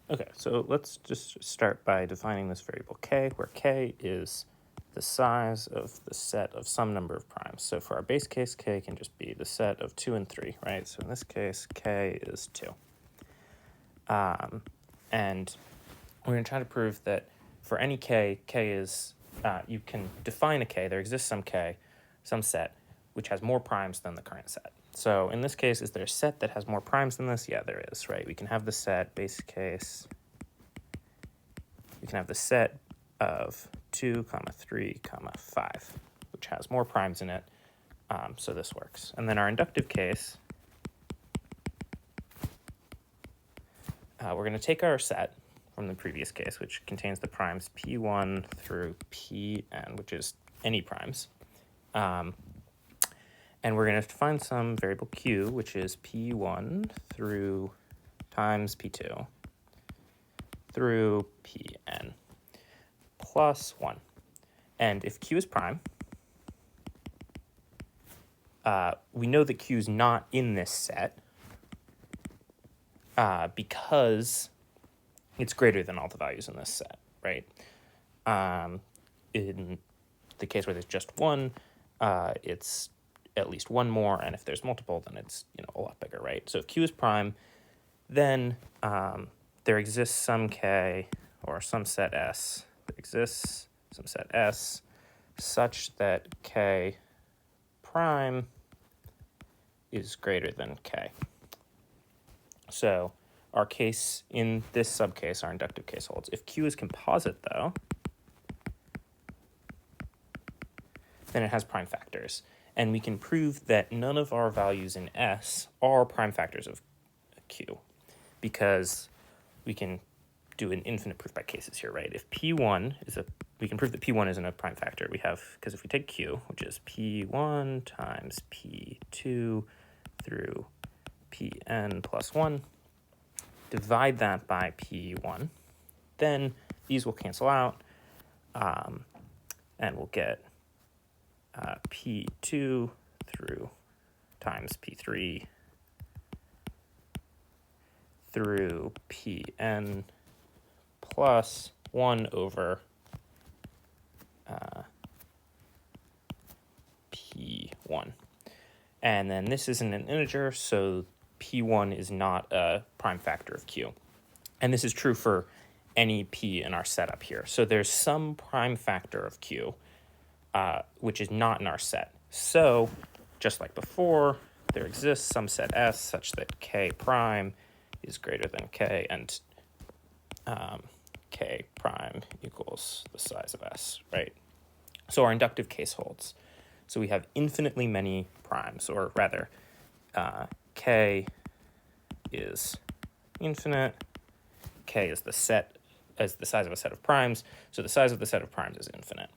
Okay, so let's just start by defining this variable k, where k is the size of the set of some number of primes. So for our base case, k can just be the set of 2 and 3, right? So in this case, k is 2. And we're going to try to prove that for any k, k is, you can define a k, there exists some k, some set, which has more primes than the current set. So in this case, is there a set that has more primes than this? Yeah, there is, right? We can have the set, base case, we can have the set of 2, 3, 5, which has more primes in it, so this works. And then our inductive case, we're going to take our set from the previous case, which contains the primes p1 through pn, which is any primes. And we're going to find some variable q, which is p1 through times p2 through pn plus 1. And if q is prime, we know that q is not in this set because it's greater than all the values in this set, right? In the case where there's just one, it's at least one more, and if there's multiple, then it's a lot bigger, right? So if q is prime, then there exists some k or some set s. There exists some set s such that k prime is greater than k. So our case in this subcase, our inductive case holds. If q is composite, though, then it has prime factors. And we can prove that none of our values in S are prime factors of Q, because we can do an infinite proof by cases here, right? If P1 is we can prove that P1 isn't a prime factor. We have, because if we take Q, which is P1 times P2 through Pn plus 1, divide that by P1, then these will cancel out, and we'll get P2 through times P3 through Pn plus 1 over P1. And then this isn't an integer, so P1 is not a prime factor of Q. And this is true for any P in our setup here. So there's some prime factor of Q, which is not in our set. So just like before, there exists some set S such that k prime is greater than k, and k prime equals the size of S, right? So our inductive case holds. So we have infinitely many primes, or rather, k is infinite, k is the size of a set of primes, so the size of the set of primes is infinite.